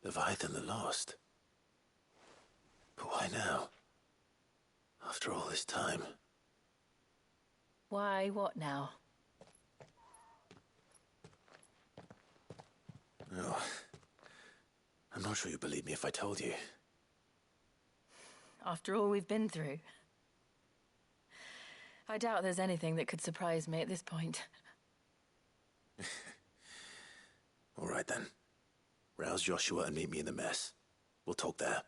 Leviathan the Lost. But why now? After all this time. Why, what now? Oh, I'm not sure you'd believe me if I told you. After all we've been through. I doubt there's anything that could surprise me at this point. All right then. Rouse Joshua and meet me in the mess. We'll talk there.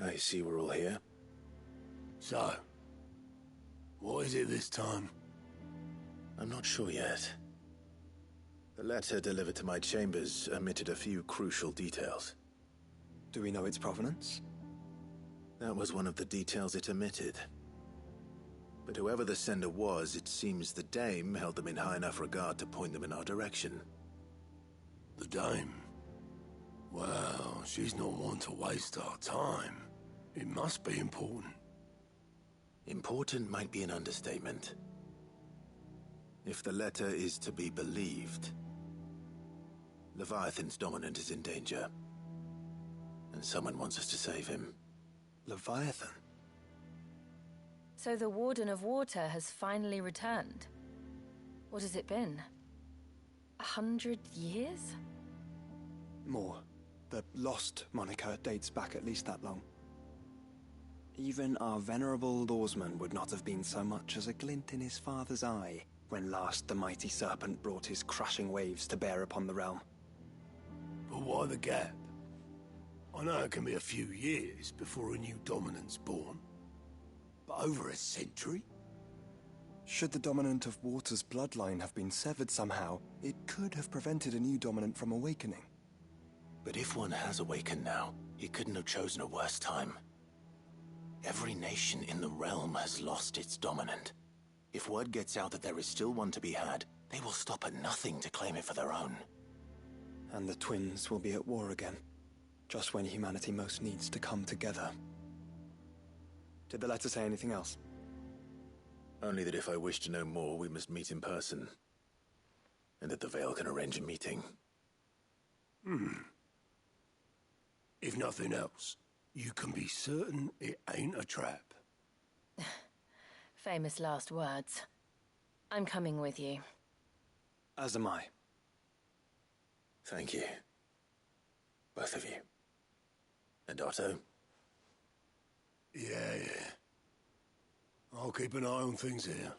I see we're all here. So, what is it this time? I'm not sure yet. The letter delivered to my chambers omitted a few crucial details. Do we know its provenance? That was one of the details it omitted. But whoever the sender was, it seems the Dame held them in high enough regard to point them in our direction. The Dame? Well, she's not one to waste our time. It must be important. Important might be an understatement. If the letter is to be believed, Leviathan's dominant is in danger. And someone wants us to save him. Leviathan? So the Warden of Water has finally returned. What has it been? 100 years? More. The Lost moniker dates back at least that long. Even our venerable lawsman would not have been so much as a glint in his father's eye when last the mighty serpent brought his crushing waves to bear upon the realm. But why the gap? I know it can be a few years before a new dominant's born. But over a century? Should the dominant of Water's bloodline have been severed somehow, it could have prevented a new dominant from awakening. But if one has awakened now, he couldn't have chosen a worse time. Every nation in the realm has lost its dominant. If word gets out that there is still one to be had, they will stop at nothing to claim it for their own. And the twins will be at war again, just when humanity most needs to come together. Did the letter say anything else? Only that if I wish to know more, we must meet in person. And that the Veil can arrange a meeting. If nothing else, you can be certain it ain't a trap. Famous last words. I'm coming with you. As am I. Thank you. Both of you. And Otto? Yeah. I'll keep an eye on things here.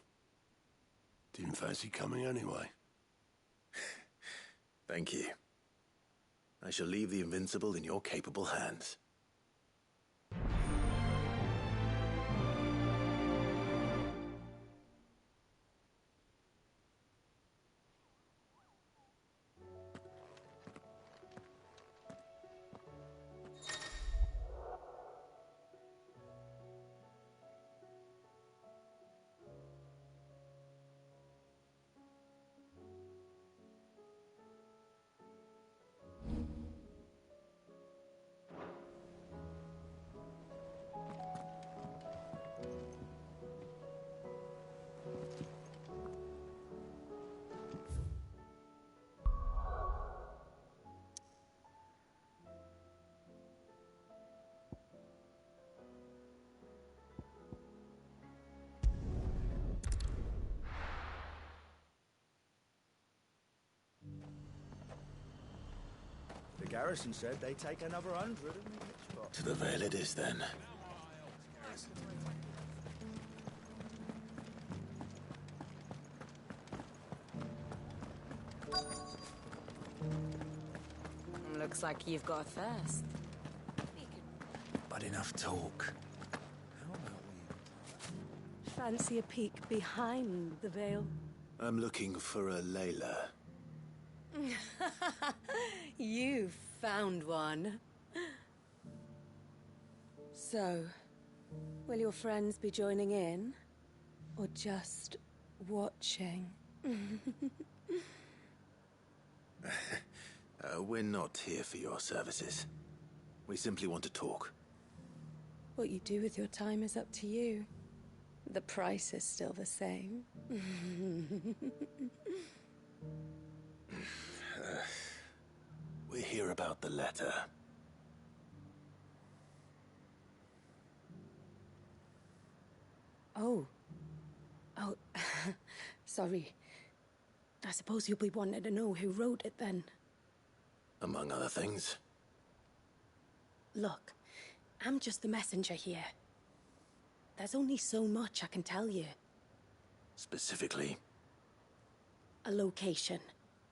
Didn't fancy coming anyway. Thank you. I shall leave the Invincible in your capable hands. The garrison said they take another 100 in each box. To the Veil it is, then. Looks like you've got a thirst. But enough talk. Fancy a peek behind the veil? I'm looking for a Layla. You found one. So, will your friends be joining in? Or just watching? We're not here for your services. We simply want to talk. What you do with your time is up to you. The price is still the same. We hear about the letter. Oh. Oh, sorry. I suppose you'll be wanting to know who wrote it then. Among other things. Look, I'm just the messenger here. There's only so much I can tell you. Specifically? A location,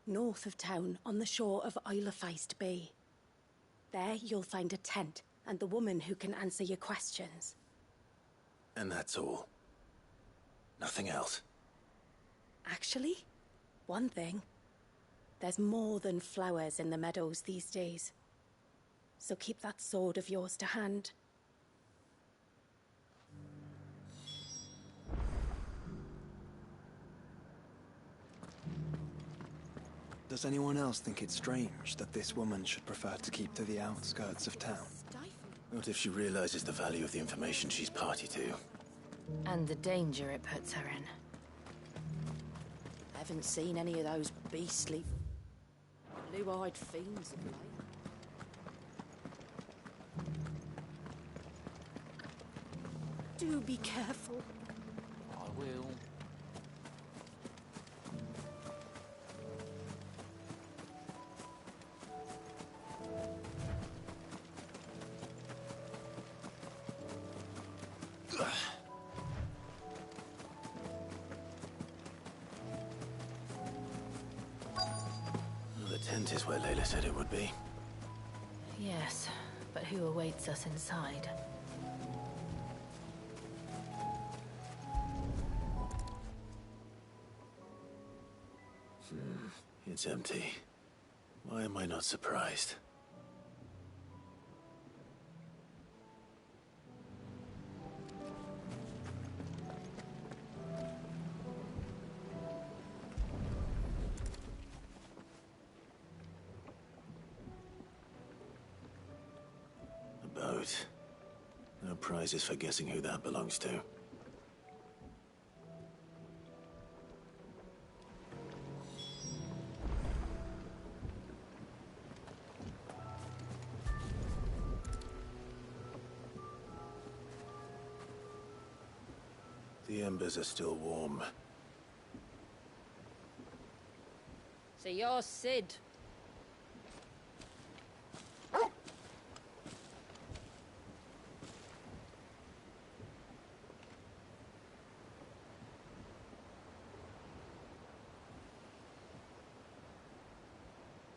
north of town, on the shore of Isle of Feist Bay. There you'll find a tent, and the woman who can answer your questions. And that's all? Nothing else? Actually, one thing. There's more than flowers in the meadows these days. So keep that sword of yours to hand. Does anyone else think it's strange that this woman should prefer to keep to the outskirts of town? What if she realizes the value of the information she's party to? And the danger it puts her in. I haven't seen any of those beastly blue-eyed fiends of late. Do be careful. I will. The tent is where Layla said it would be. Yes, but who awaits us inside? It's empty. Why am I not surprised? A boat. No prizes for guessing who that belongs to. The embers are still warm. So you're Sid.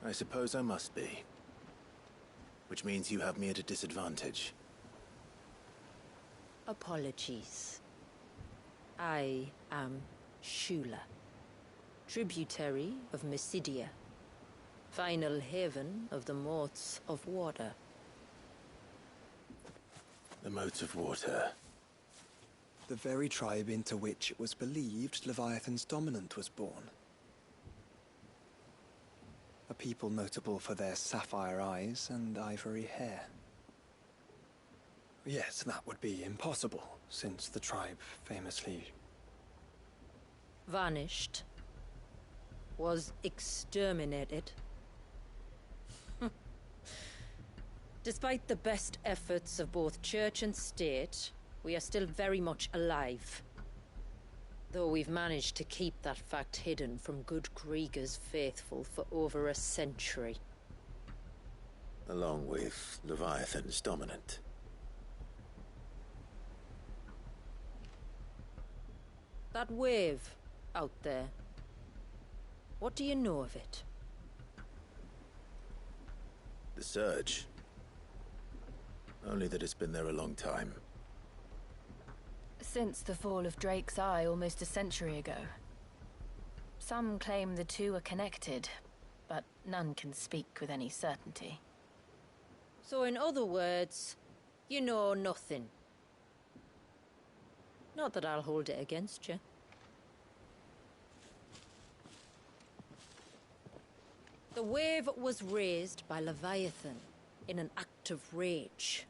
I suppose I must be. Which means you have me at a disadvantage. Apologies. I am Shula, tributary of Mysidia, final haven of the Motes of Water. The Motes of Water. The very tribe into which it was believed Leviathan's dominant was born. A people notable for their sapphire eyes and ivory hair. Yes, that would be impossible, since the tribe famously... Vanished. Was exterminated. Despite the best efforts of both church and state, we are still very much alive. Though we've managed to keep that fact hidden from good Krieger's faithful for over a century. Along with Leviathan's dominant. That wave out there. What do you know of it? The Surge. Only that it's been there a long time. Since the fall of Drake's Eye almost a century ago. Some claim the two are connected, but none can speak with any certainty. So in other words, you know nothing. Not that I'll hold it against you. The wave was raised by Leviathan in an act of rage.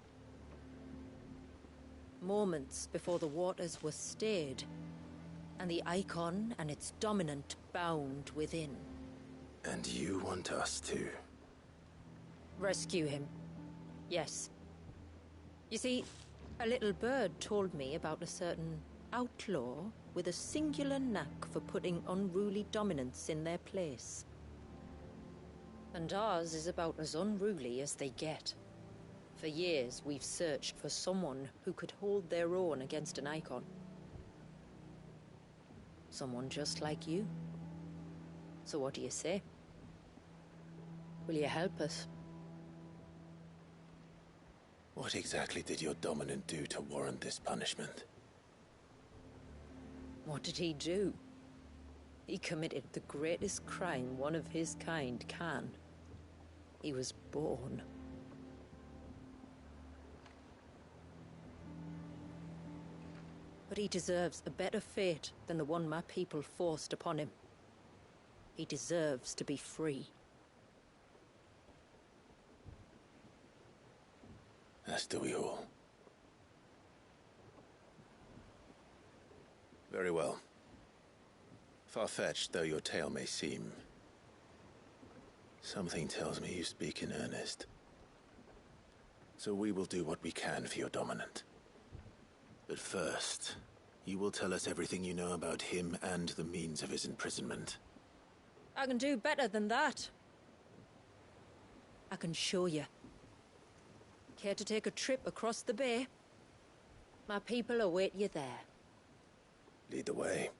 moments before the waters were stayed, and the icon and its dominant bound within. And you want us to? Rescue him. Yes. You see, a little bird told me about a certain outlaw with a singular knack for putting unruly dominants in their place. And ours is about as unruly as they get. For years, we've searched for someone who could hold their own against an icon. Someone just like you. So what do you say? Will you help us? What exactly did your dominant do to warrant this punishment? What did he do? He committed the greatest crime one of his kind can. He was born. But he deserves a better fate than the one my people forced upon him. He deserves to be free. As do we all. Very well. Far-fetched though your tale may seem, something tells me you speak in earnest. So we will do what we can for your dominant. But first, you will tell us everything you know about him and the means of his imprisonment. I can do better than that. I can show you. Care to take a trip across the bay? My people await you there. Lead the way.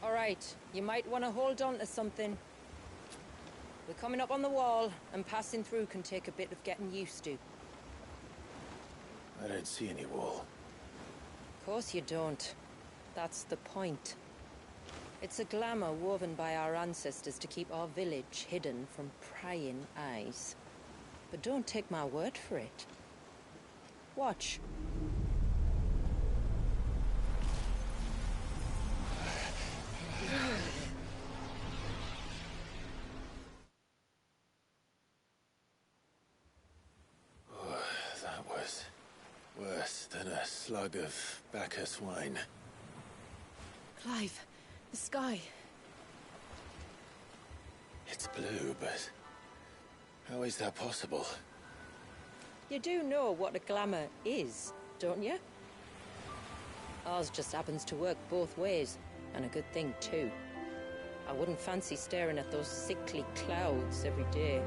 All right, you might want to hold on to something. We're coming up on the wall, and passing through can take a bit of getting used to. I don't see any wall. Of course you don't. That's the point. It's a glamour woven by our ancestors to keep our village hidden from prying eyes. But don't take my word for it. Watch. That was worse than a slug of Bacchus wine. Clive, the sky. It's blue, but how is that possible? You do know what a glamour is, don't you? Ours just happens to work both ways, and a good thing too. I wouldn't fancy staring at those sickly clouds every day.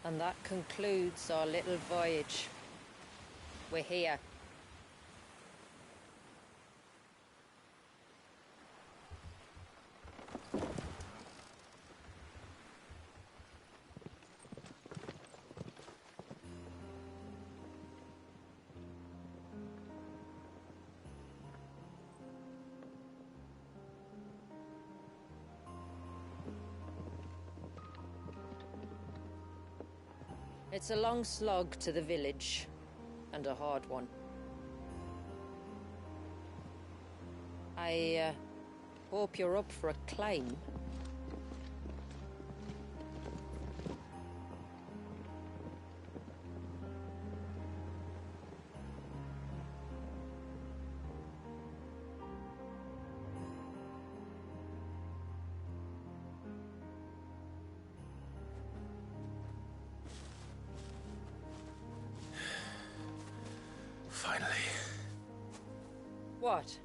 And that concludes our little voyage. We're here. It's a long slog to the village, and a hard one. I hope you're up for a climb. Finally. What?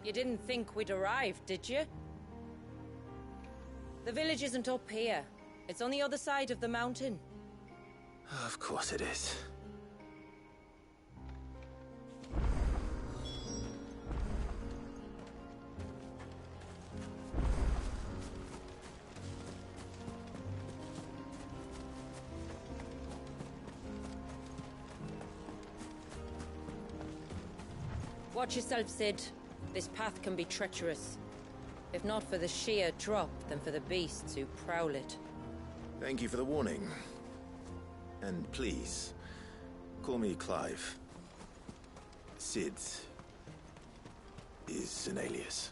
You didn't think we'd arrived, did you? The village isn't up here. It's on the other side of the mountain. Of course it is. Watch yourself, Sid. This path can be treacherous. If not for the sheer drop, then for the beasts who prowl it. Thank you for the warning. And please, call me Clive. Sid is an alias.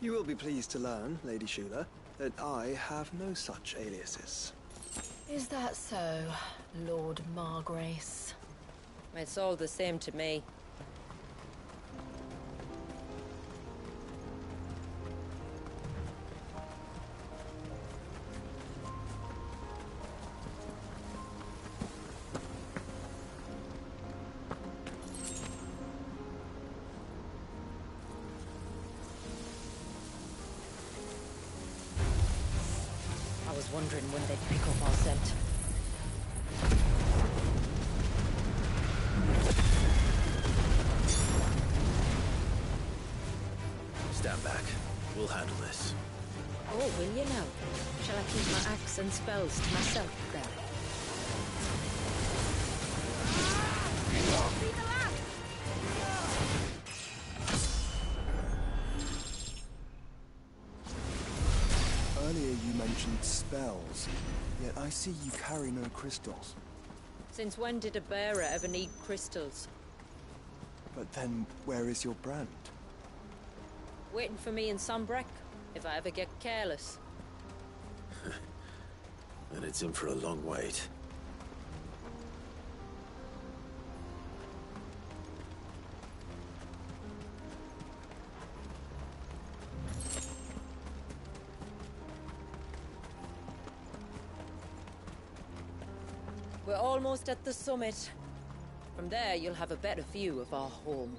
You will be pleased to learn, Lady Shula, that I have no such aliases. Is that so, Lord Margrace? It's all the same to me. I was wondering when they'd pick up our scent. Stand back. We'll handle this. Oh, will you now? Shall I keep my axe and spells to myself then? Earlier you mentioned spells, yet I see you carry no crystals. Since when did a bearer ever need crystals? But then, where is your brand? Waiting for me in Sombrek, if I ever get careless. And it's in for a long wait. We're almost at the summit. From there, you'll have a better view of our home.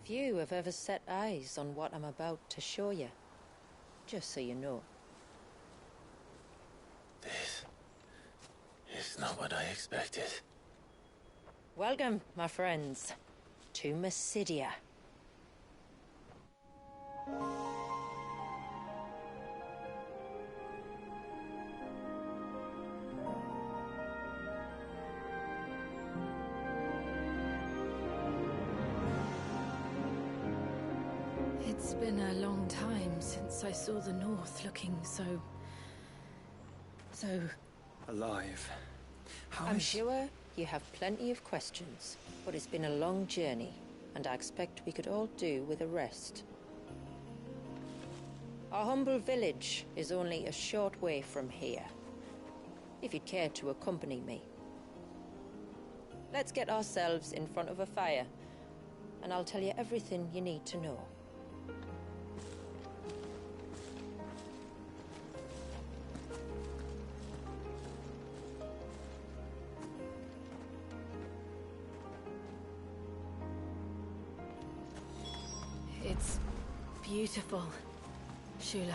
Few have ever set eyes on what I'm about to show you. Just so you know. This is not what I expected. Welcome, my friends, to Mysidia. It's been a long time since I saw the North looking so Alive. I'm sure you have plenty of questions, but it's been a long journey, and I expect we could all do with a rest. Our humble village is only a short way from here, if you'd care to accompany me. Let's get ourselves in front of a fire, and I'll tell you everything you need to know. It's beautiful, Shula.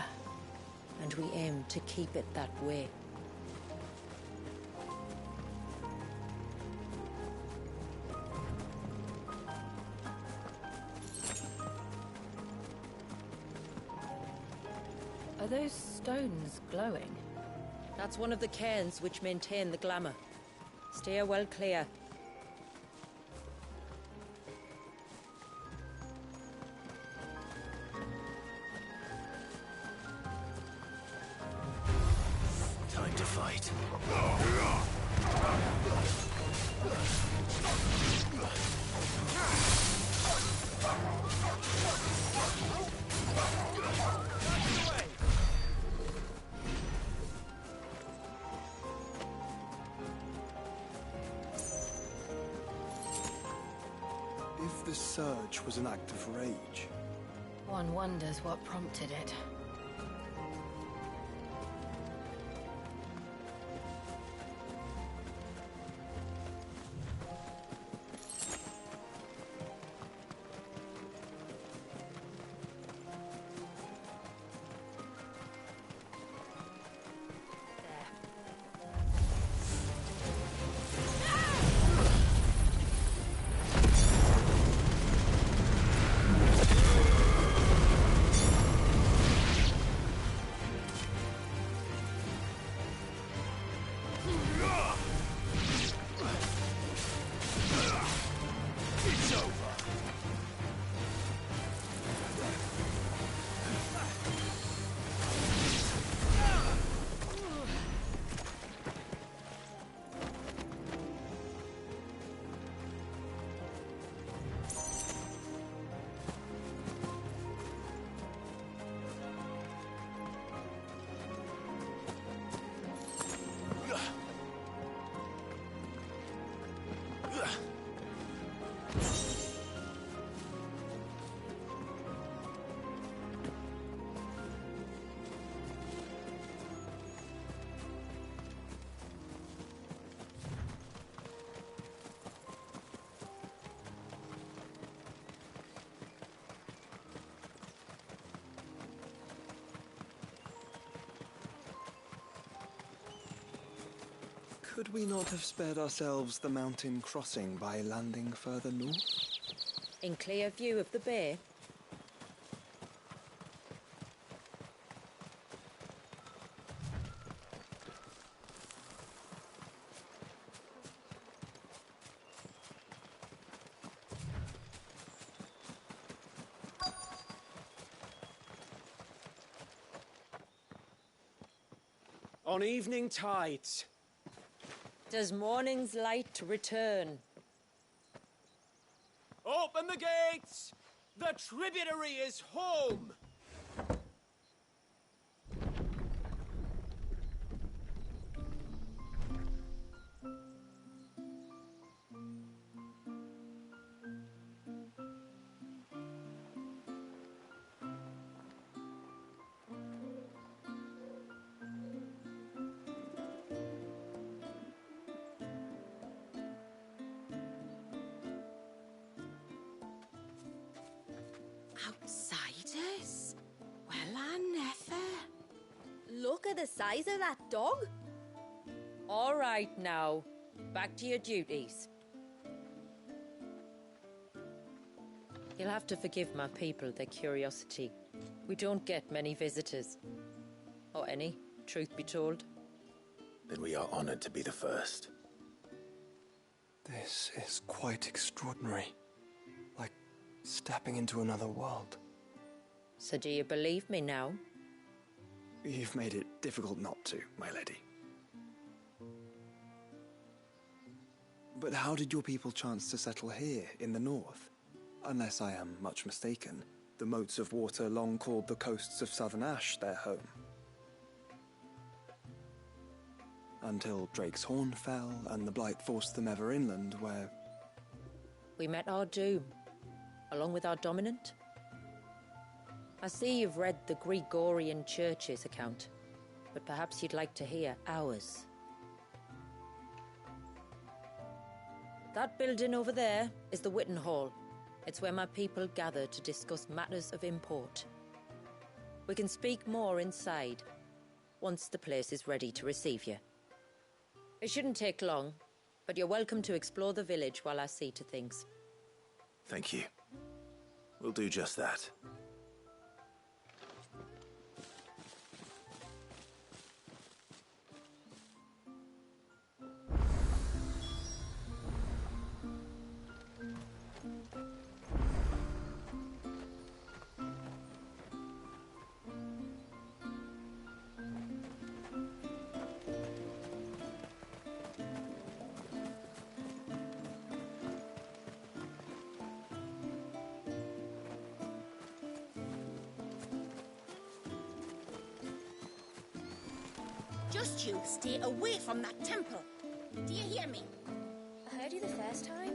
And we aim to keep it that way. Are those stones glowing? That's one of the cairns which maintain the glamour. Steer well clear. Time to fight. If the surge was an act of rage, One wonders what prompted it. Could we not have spared ourselves the mountain crossing by landing further north? In clear view of the bay? On evening tides. Does morning's light return? Open the gates! The tributary is home! Outsiders? Well, I never. Look at the size of that dog. All right now, back to your duties. You'll have to forgive my people their curiosity. We don't get many visitors. Or any, truth be told. Then we are honored to be the first. This is quite extraordinary. Like stepping into another world. So do you believe me now? You've made it difficult not to, my lady. But how did your people chance to settle here in the north? Unless I am much mistaken, the moats of water long called the coasts of Southern Ash their home. Until Drake's Horn fell and the Blight forced them ever inland, where... We met our doom, along with our dominant. I see you've read the Gregorian Church's account, but perhaps you'd like to hear ours. That building over there is the Witten Hall. It's where my people gather to discuss matters of import. We can speak more inside, once the place is ready to receive you. It shouldn't take long, but you're welcome to explore the village while I see to things. Thank you. We'll do just that. Just you stay away from that temple. Do you hear me? I heard you the first time.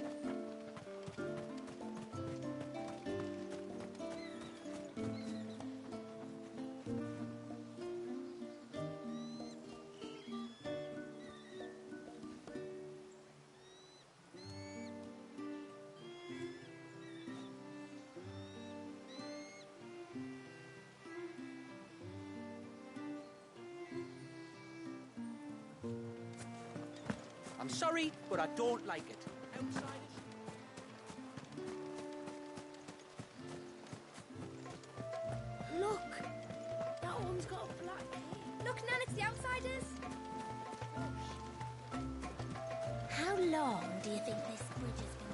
I'm sorry, but I don't like it. Outsiders? Look, that one's got a black hair. Look, Nan, it's the outsiders. How long do you think this bridge has been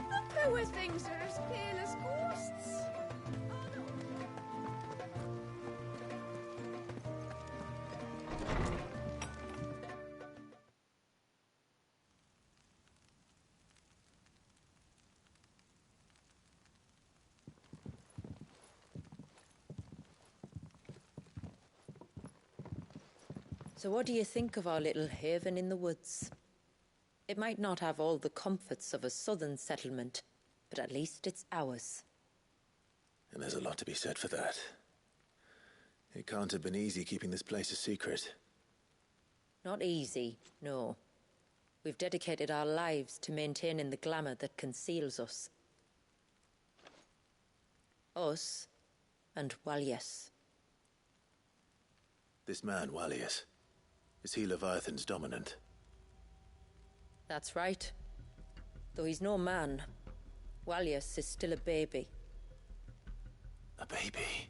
The poor things are as pale as ghosts. So what do you think of our little haven in the woods? It might not have all the comforts of a southern settlement, but at least it's ours. And there's a lot to be said for that. It can't have been easy keeping this place a secret. Not easy, no. We've dedicated our lives to maintaining the glamour that conceals us. Us and Walius. This man, Walius, is he Leviathan's dominant? That's right. Though he's no man, Walius is still a baby. A baby?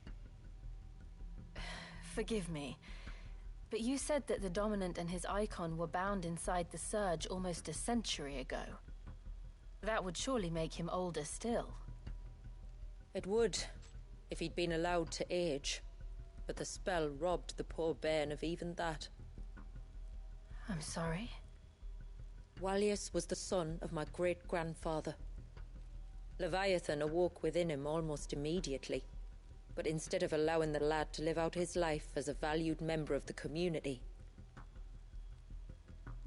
Forgive me, but you said that the Dominant and his icon were bound inside the Surge almost a century ago. That would surely make him older still. It would, if he'd been allowed to age. But the spell robbed the poor bairn of even that. I'm sorry. Walius was the son of my great-grandfather. Leviathan awoke within him almost immediately. But instead of allowing the lad to live out his life as a valued member of the community,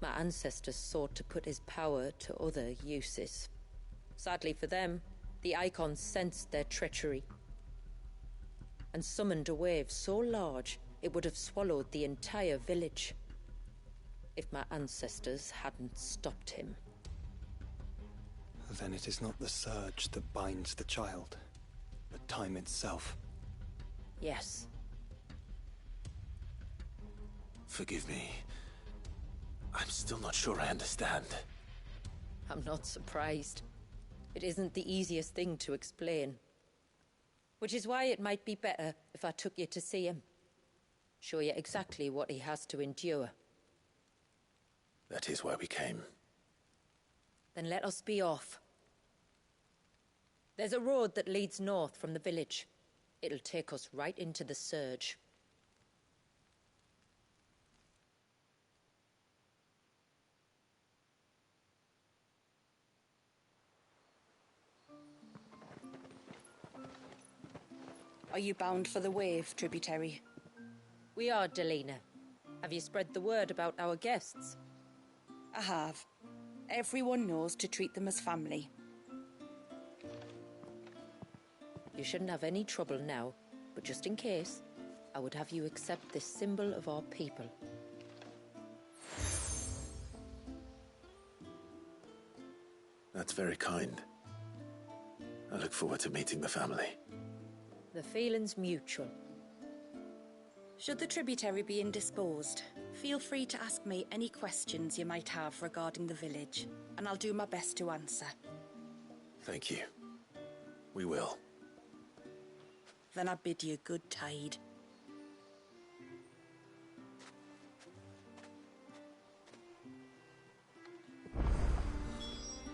my ancestors sought to put his power to other uses. Sadly for them, the icons sensed their treachery and summoned a wave so large it would have swallowed the entire village if my ancestors hadn't stopped him. Then it is not the surge that binds the child, but time itself. Yes. Forgive me. I'm still not sure I understand. I'm not surprised. It isn't the easiest thing to explain. Which is why it might be better if I took you to see him. Show you exactly what he has to endure. That is why we came. Then let us be off. There's a road that leads north from the village. It'll take us right into the Surge. Are you bound for the wave, tributary? We are, Delina. Have you spread the word about our guests? I have. Everyone knows to treat them as family. You shouldn't have any trouble now, but just in case, I would have you accept this symbol of our people. That's very kind. I look forward to meeting the family. The feeling's mutual. Should the tributary be indisposed, feel free to ask me any questions you might have regarding the village, and I'll do my best to answer. Thank you. We will. Then I bid you good tide.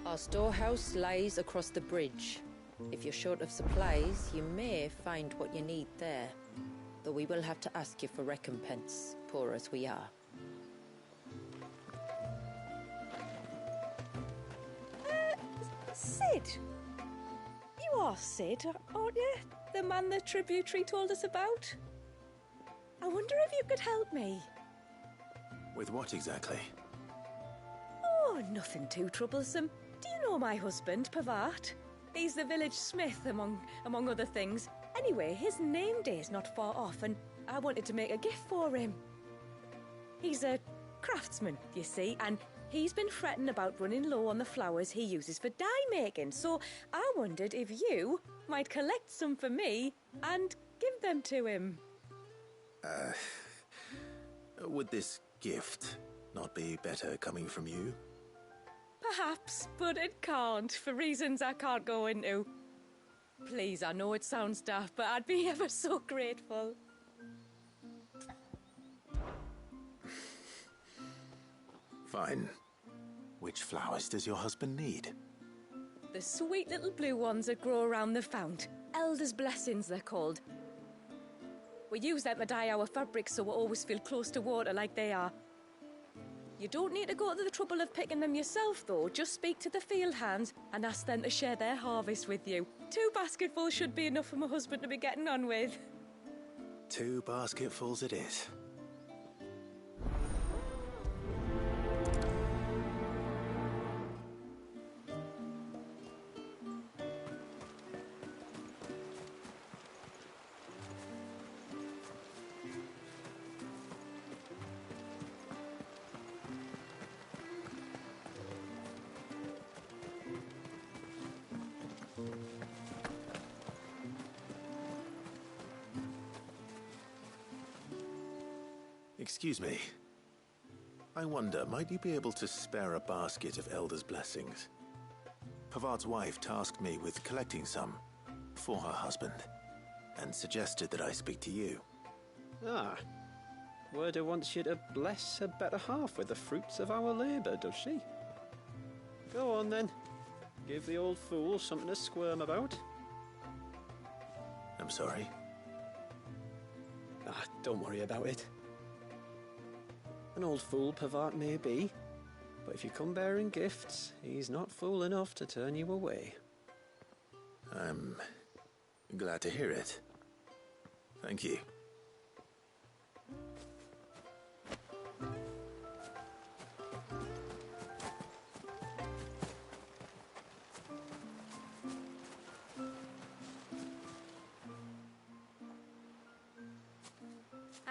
Our storehouse lies across the bridge. If you're short of supplies, you may find what you need there. Though we will have to ask you for recompense, poor as we are. Sid? You are Sid, aren't you? The man the tributary told us about? I wonder if you could help me. With what exactly? Oh, nothing too troublesome. Do you know my husband, Pavat? He's the village smith, among other things. Anyway, his name day's not far off, and I wanted to make a gift for him. He's a craftsman, you see, and he's been fretting about running low on the flowers he uses for dye making, so I wondered if you might collect some for me and give them to him. Would this gift not be better coming from you? Perhaps, but it can't, for reasons I can't go into. Please, I know it sounds daft, but I'd be ever so grateful. Fine. Which flowers does your husband need? The sweet little blue ones that grow around the fount. Elder's blessings, they're called. We use them to dye our fabrics so we always feel close to water like they are. You don't need to go to the trouble of picking them yourself, though. Just speak to the field hands and ask them to share their harvest with you. 2 basketfuls should be enough for my husband to be getting on with. 2 basketfuls it is. Excuse me. I wonder, might you be able to spare a basket of Elder's blessings? Pavard's wife tasked me with collecting some for her husband, and suggested that I speak to you. Ah. Werda wants you to bless her better half with the fruits of our labour, does she? Go on then. Give the old fool something to squirm about. I'm sorry. Ah, don't worry about it. An old fool Pavard may be, but if you come bearing gifts, he's not fool enough to turn you away. I'm glad to hear it. Thank you.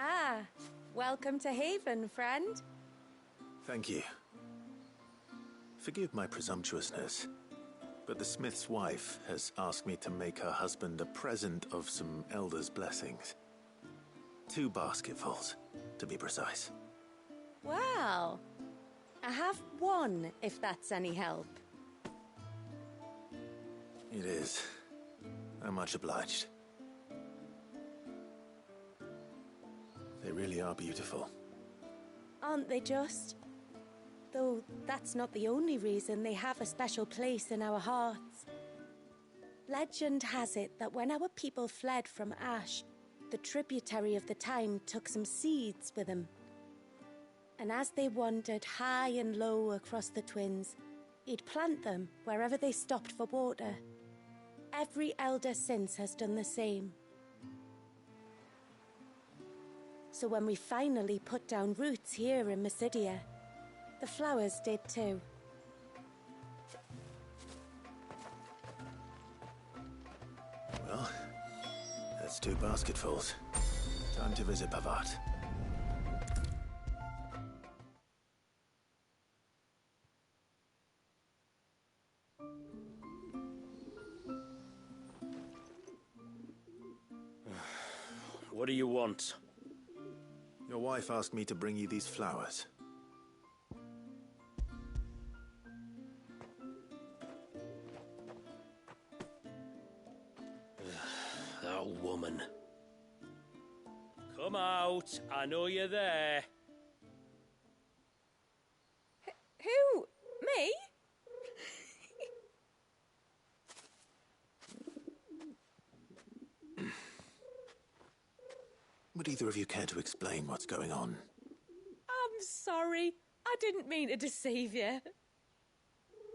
Ah, welcome to Haven, friend. Thank you. Forgive my presumptuousness, but the smith's wife has asked me to make her husband a present of some Elder's blessings. 2 basketfuls, to be precise. Well, I have one, if that's any help. It is. I'm much obliged. They really are beautiful. Aren't they just? Though that's not the only reason they have a special place in our hearts. Legend has it that when our people fled from Ash, the tributary of the time took some seeds with them. And as they wandered high and low across the Twins, he'd plant them wherever they stopped for water. Every elder since has done the same. So when we finally put down roots here in Mysidia, the flowers did too. Well, that's 2 basketfuls. Time to visit Pavard. What do you want? Your wife asked me to bring you these flowers. That woman. Come out. I know you're there. Who? Me? Would either of you care to explain what's going on? I'm sorry. I didn't mean to deceive you.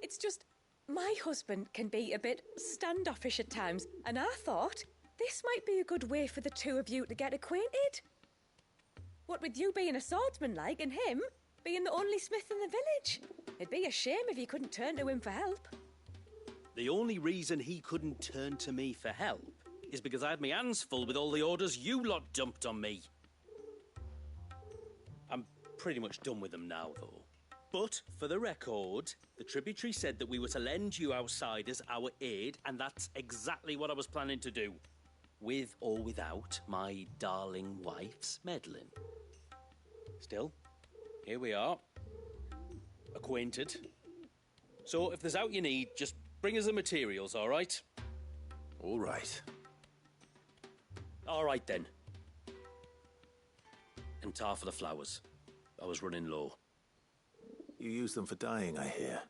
It's just, my husband can be a bit standoffish at times, and I thought this might be a good way for the 2 of you to get acquainted. What with you being a swordsman like, and him being the only smith in the village. It'd be a shame if you couldn't turn to him for help. The only reason he couldn't turn to me for help is because I had my hands full with all the orders you lot dumped on me. I'm pretty much done with them now, though. But, for the record, the tributary said that we were to lend you outsiders our aid, and that's exactly what I was planning to do. With or without my darling wife's meddling. Still, here we are. Acquainted. So, if there's out you need, just bring us the materials, all right? All right. All right, then. And tar for the flowers. I was running low. You use them for dyeing, I hear.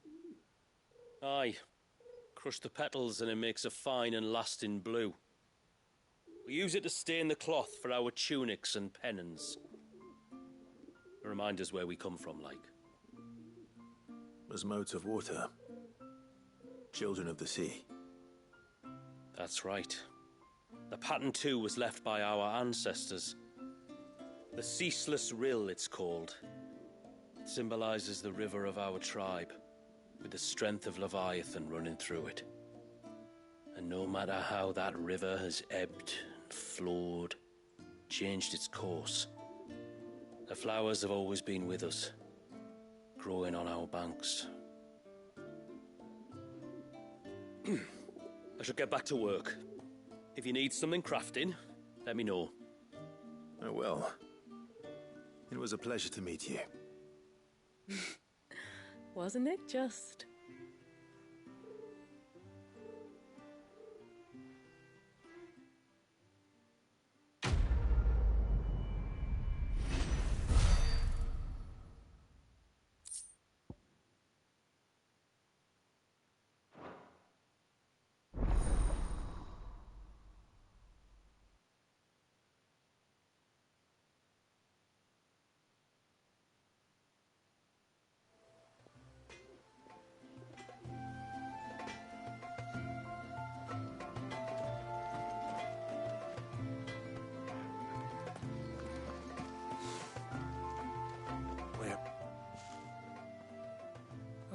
Aye. Crush the petals and it makes a fine and lasting blue. We use it to stain the cloth for our tunics and pennons. Remind us where we come from, like. As modes of water. Children of the sea. That's right. The pattern, too, was left by our ancestors. The Ceaseless Rill, it's called. It symbolizes the river of our tribe, with the strength of Leviathan running through it. And no matter how that river has ebbed and flowed, changed its course, the flowers have always been with us, growing on our banks. I should get back to work. If you need something crafting, let me know. I will. It was a pleasure to meet you. Wasn't it just?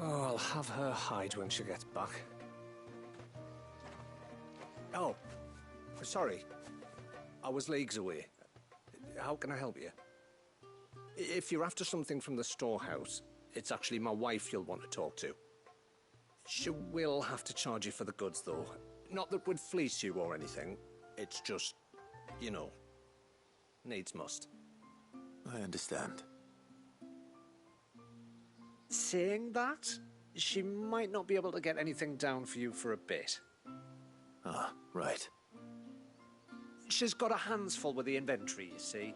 Oh, I'll have her hide when she gets back. Oh, sorry. I was leagues away. How can I help you? If you're after something from the storehouse, it's actually my wife you'll want to talk to. She will have to charge you for the goods, though. Not that we'd fleece you or anything. It's just, you know, needs must. I understand. Saying that, she might not be able to get anything down for you for a bit. Ah, right. She's got her hands full with the inventory, you see.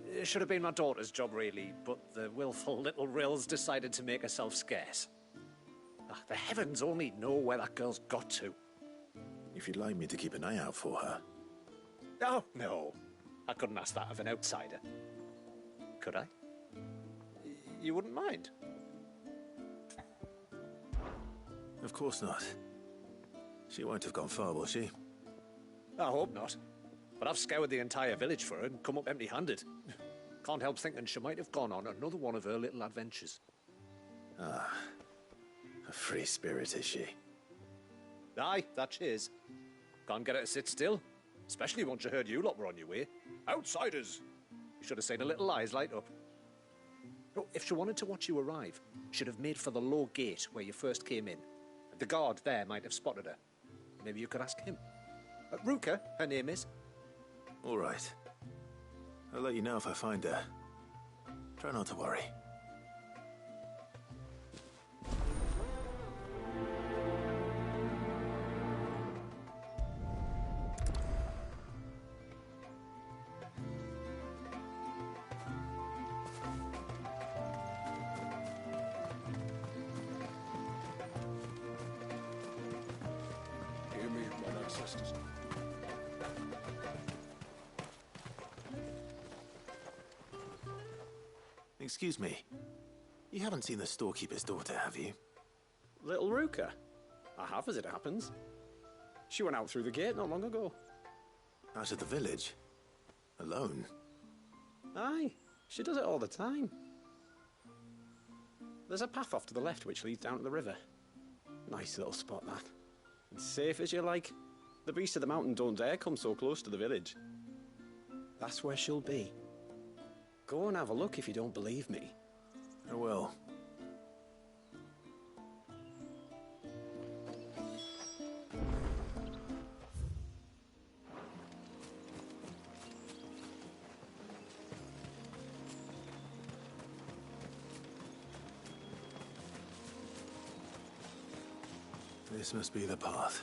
It should have been my daughter's job, really, but the willful little Rills decided to make herself scarce. The heavens only know where that girl's got to. If you'd like me to keep an eye out for her. Oh, no. I couldn't ask that of an outsider. Could I? You wouldn't mind? Of course not. She won't have gone far, will she? I hope not. But I've scoured the entire village for her and come up empty-handed. Can't help thinking she might have gone on another one of her little adventures. Ah, a free spirit, is she? Aye, that she is. Can't get her to sit still, especially once you heard you lot were on your way. Outsiders! You should have seen her little eyes light up. Oh, if she wanted to watch you arrive, she'd have made for the low gate where you first came in. The guard there might have spotted her. Maybe you could ask him. Ruka, her name is. All right. I'll let you know if I find her. Try not to worry. Hear me, my ancestors. Excuse me. You haven't seen the storekeeper's daughter, have you? Little Ruka? I have, as it happens. She went out through the gate not long ago. Out of the village? Alone? Aye, she does it all the time. There's a path off to the left which leads down to the river. Nice little spot, that. It's safe as you like. The beasts of the mountain don't dare come so close to the village. That's where she'll be. Go and have a look if you don't believe me. I will. This must be the path.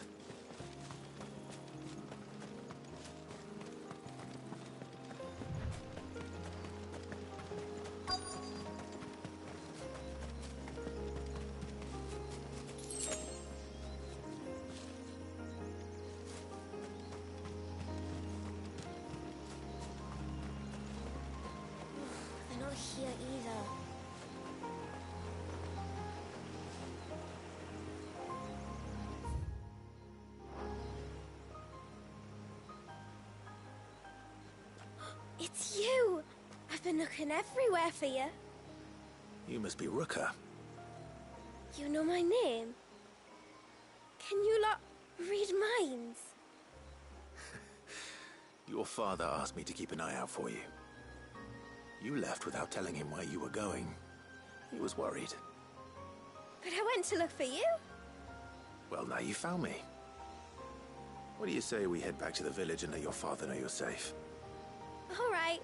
They're not here either. It's you! I've been looking everywhere for you. You must be Ruka. You know my name? Can you lot read minds? Your father asked me to keep an eye out for you. You left without telling him where you were going. He was worried. But I went to look for you. Well, now you found me. What do you say we head back to the village and let your father know you're safe? All right.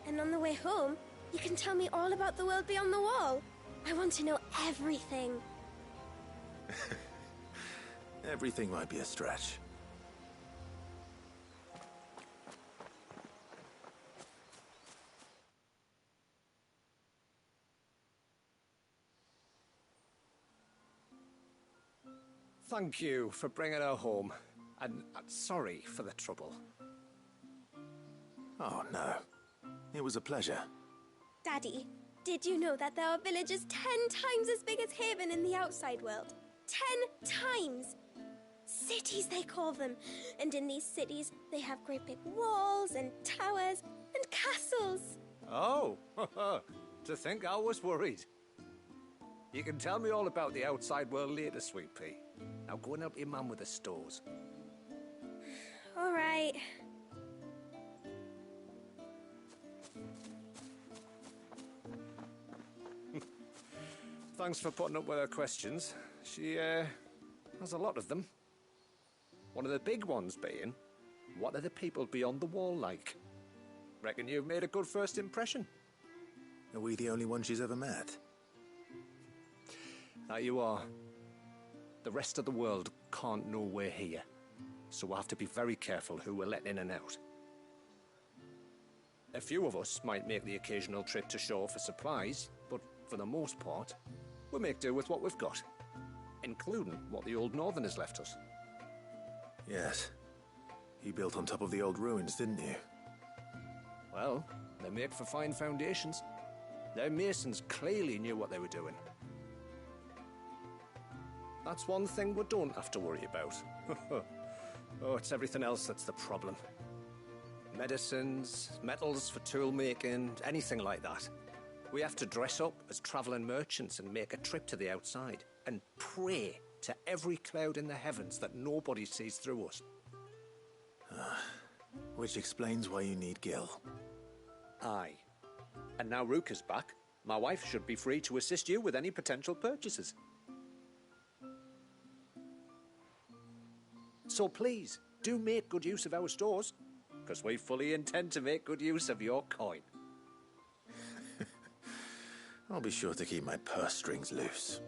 And on the way home, you can tell me all about the world beyond the wall. I want to know everything. Everything might be a stretch. Thank you for bringing her home. And sorry for the trouble. Oh, no. It was a pleasure. Daddy, did you know that there are villages 10 times as big as Haven in the outside world? 10 times! Cities, they call them. And in these cities, they have great big walls and towers and castles. Oh, to think I was worried. You can tell me all about the outside world later, Sweet Pea. Now go and help your mum with the stores. All right. Thanks for putting up with her questions. She, has a lot of them. One of the big ones being, what are the people beyond the wall like? Reckon you've made a good first impression. Are we the only ones she's ever met? That you are. The rest of the world can't know we're here, so we'll have to be very careful who we're letting in and out. A few of us might make the occasional trip to shore for supplies, but for the most part, we'll make do with what we've got, including what the old Northerners left us. Yes. You built on top of the old ruins, didn't you? Well, they make for fine foundations. Their masons clearly knew what they were doing. That's one thing we don't have to worry about. Oh, it's everything else that's the problem. Medicines, metals for tool making, anything like that. We have to dress up as travelling merchants and make a trip to the outside and pray to every cloud in the heavens that nobody sees through us. Which explains why you need Gil. Aye. And now Rook is back, my wife should be free to assist you with any potential purchases. So please, do make good use of our stores, because we fully intend to make good use of your coin. I'll be sure to keep my purse strings loose.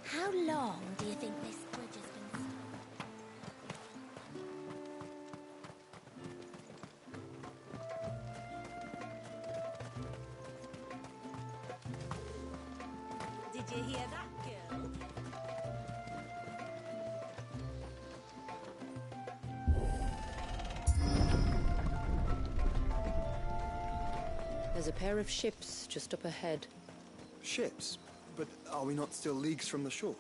How long do you think this bridge has been stopped? Did you hear that, girl? There's a pair of ships just up ahead. Ships? But are we not still leagues from the shore?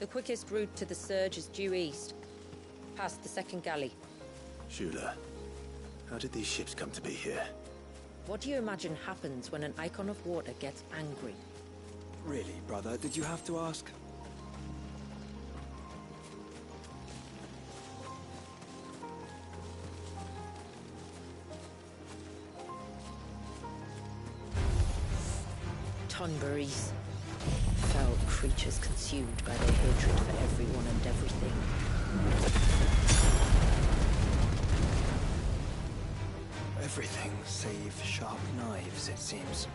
The quickest route to the surge is due east, past the second galley. Shula, how did these ships come to be here? What do you imagine happens when an icon of water gets angry? Really, brother? Did you have to ask? Tonberries. Foul creatures consumed by their hatred for everyone and everything. Everything save sharp knives, it seems.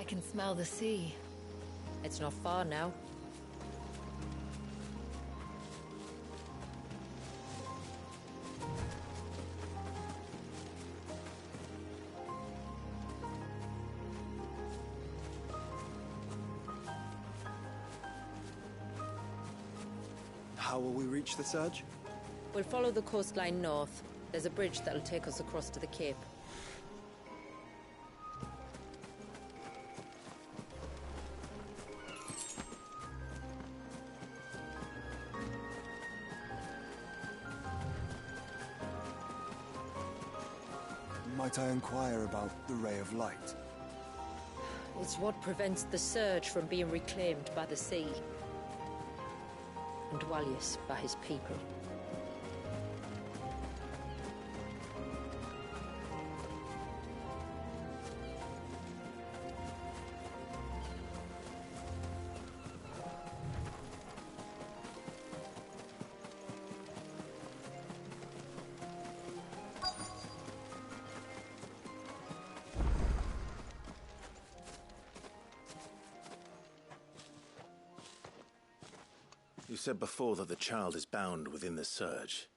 can smell the sea. It's not far now. How will we reach the surge? We'll follow the coastline north. There's a bridge that'll take us across to the cape. Might I inquire about the ray of light? It's what prevents the surge from being reclaimed by the sea. And Dwalius by his people. You said before that the child is bound within the surge.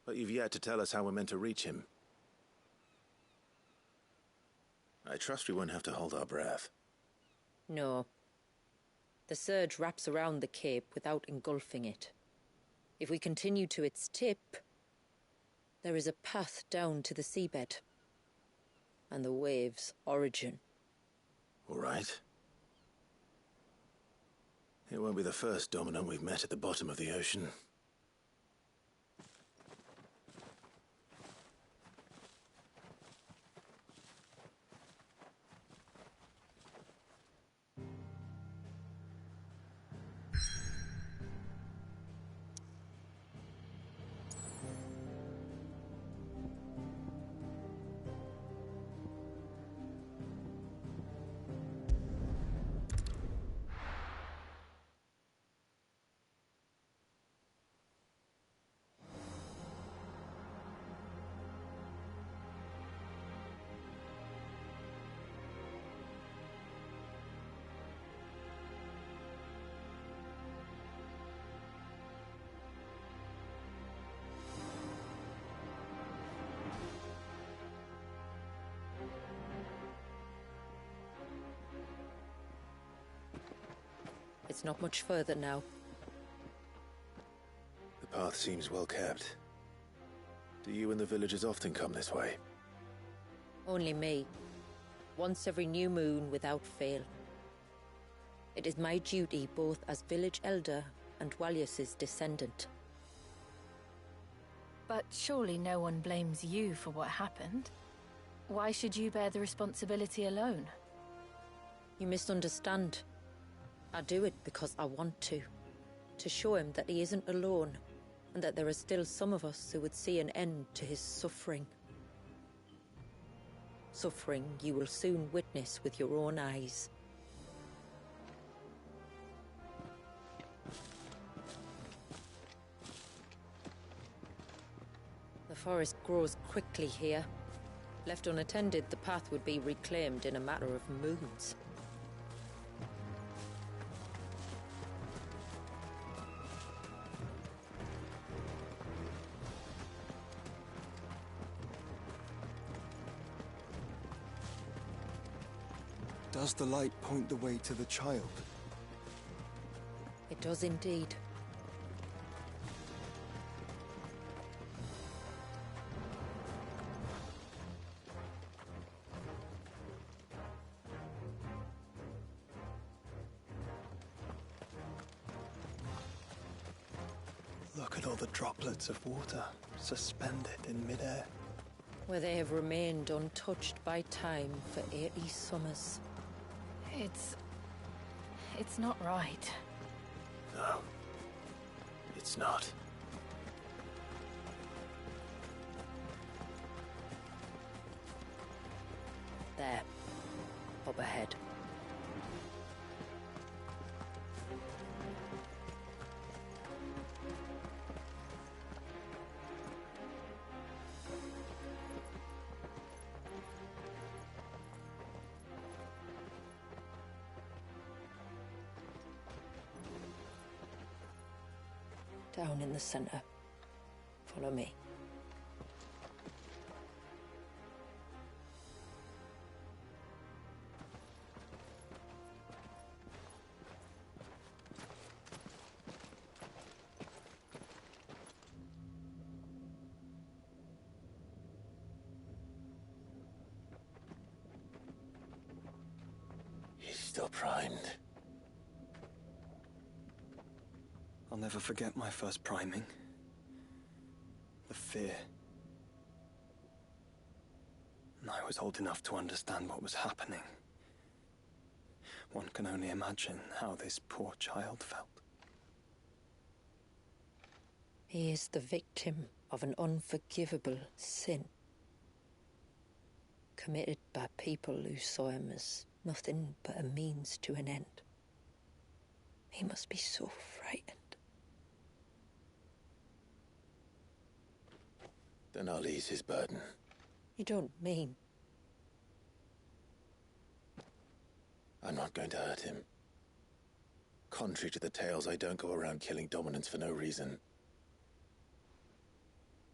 But you've yet to tell us how we're meant to reach him. I trust we won't have to hold our breath. No. The surge wraps around the cape without engulfing it. If we continue to its tip, there is a path down to the seabed. And the wave's origin. All right. It won't be the first dominant we've met at the bottom of the ocean. It's not much further now. The path seems well kept. Do you and the villagers often come this way? Only me. Once every new moon without fail. It is my duty both as village elder and Dwalius's descendant. But surely no one blames you for what happened. Why should you bear the responsibility alone? You misunderstand. I do it because I want to show him that he isn't alone, and that there are still some of us who would see an end to his suffering. Suffering you will soon witness with your own eyes. The forest grows quickly here. Left unattended, the path would be reclaimed in a matter of moons. Does the light point the way to the child? It does indeed. Look at all the droplets of water suspended in midair. Where they have remained untouched by time for 80 summers. It's not right. No. It's not. There. Up ahead. Down in the center. Follow me. He's still primed. I'll never forget my first priming. The fear. And I was old enough to understand what was happening. One can only imagine how this poor child felt. He is the victim of an unforgivable sin, committed by people who saw him as nothing but a means to an end. He must be so frightened. Then I'll ease his burden. You don't mean? I'm not going to hurt him. Contrary to the tales, I don't go around killing dominants for no reason.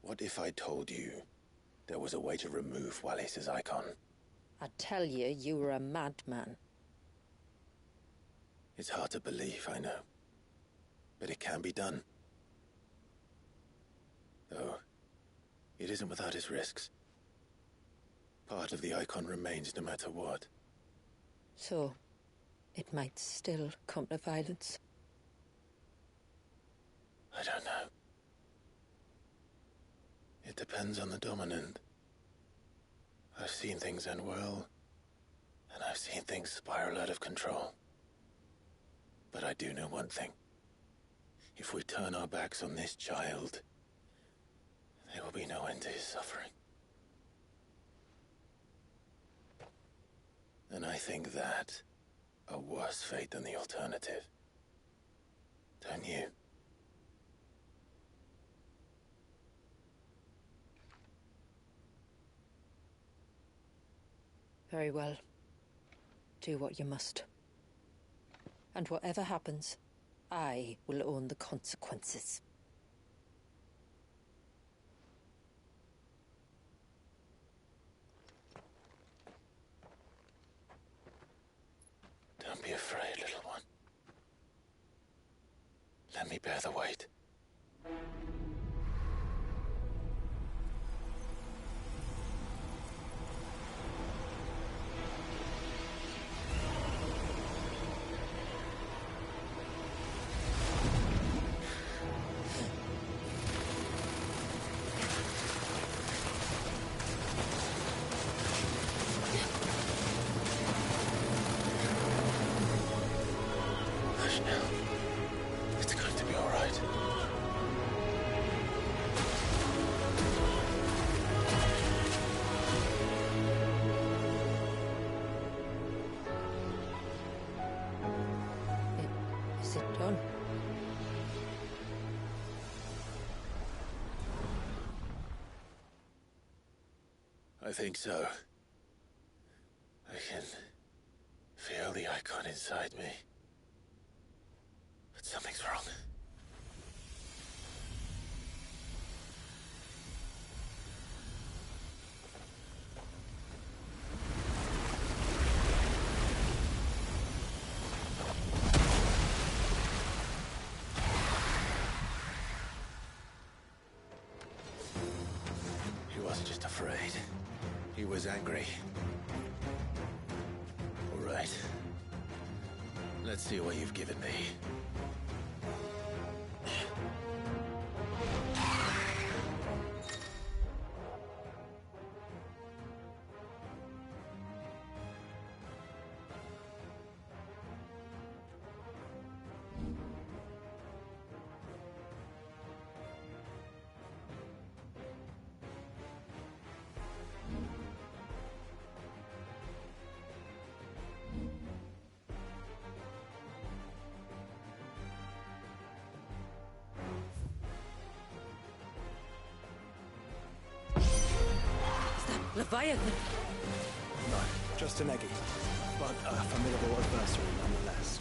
What if I told you there was a way to remove Wallis's icon? I tell you, you were a madman. It's hard to believe, I know. But it can be done. Though, it isn't without its risks. Part of the icon remains no matter what. So, it might still come to violence. I don't know. It depends on the dominant. I've seen things end well, and I've seen things spiral out of control. But I do know one thing. If we turn our backs on this child, there will be no end to his suffering. And I think that a worse fate than the alternative. Don't you? Very well. Do what you must. And whatever happens, I will own the consequences. Don't be afraid, little one. Let me bear the weight. Hush now. It's going to be all right. Is it done? I think so. I can feel the icon inside me. But something's wrong. He wasn't just afraid. He was angry. All right. Let's see what you've given me. Leviathan! No, just an eggy, but a formidable adversary nonetheless.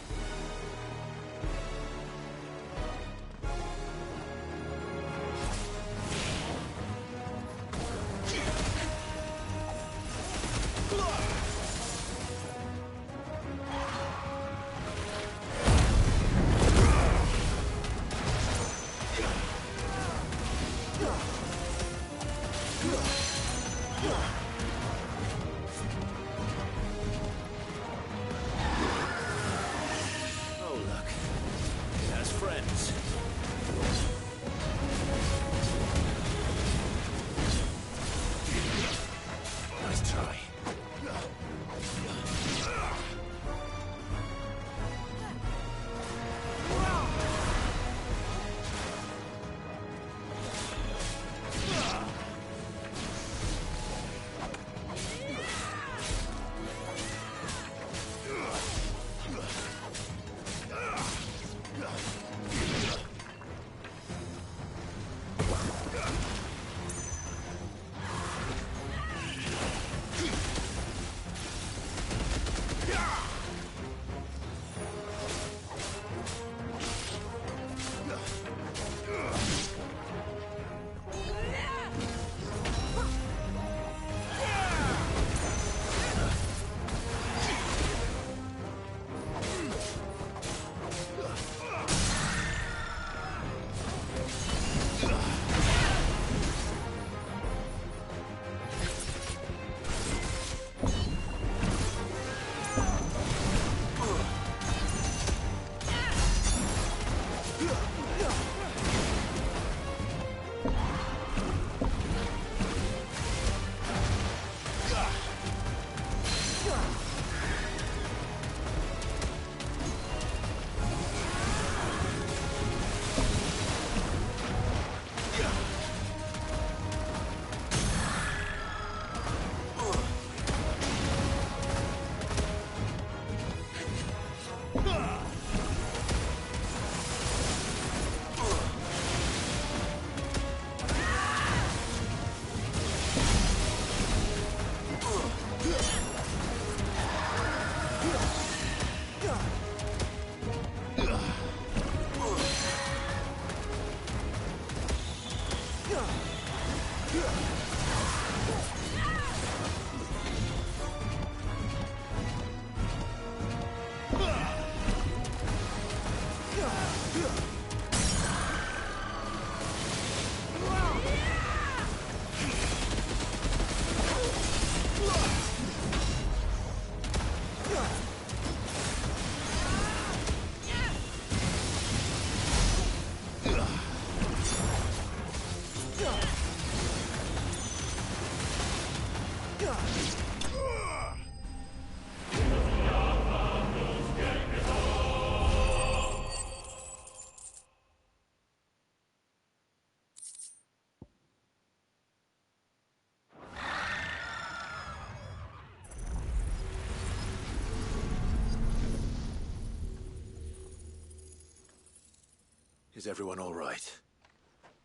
Is everyone all right?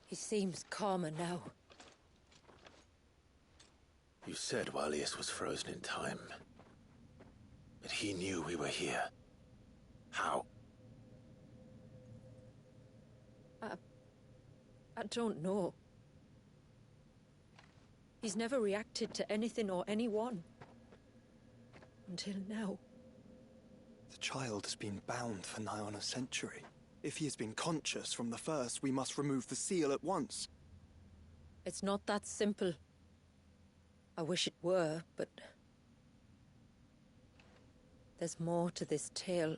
He seems calmer now. You said Walius was frozen in time. But he knew we were here. How? I don't know. He's never reacted to anything or anyone. Until now. The child has been bound for nigh on a century. If he has been conscious from the first, we must remove the seal at once. It's not that simple. I wish it were, but... there's more to this tale.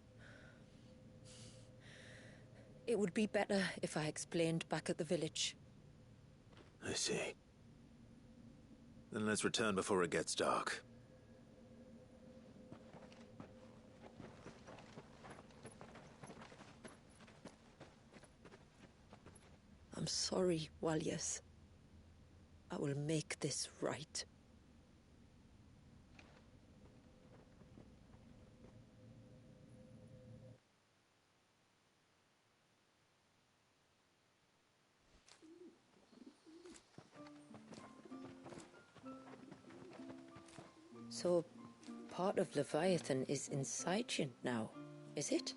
It would be better if I explained back at the village. I see. Then let's return before it gets dark. I'm sorry, Walius. I will make this right. So, part of Leviathan is inside you now, is it?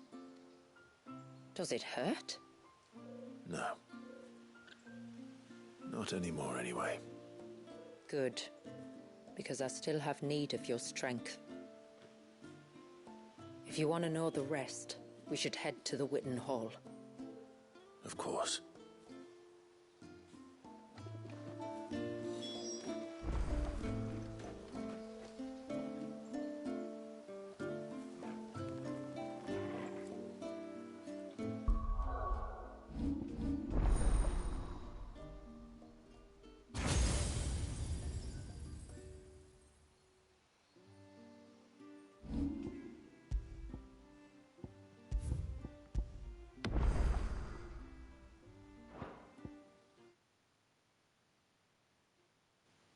Does it hurt? No. Not anymore, anyway. Good. Because I still have need of your strength. If you want to know the rest, we should head to the Witten Hall. Of course.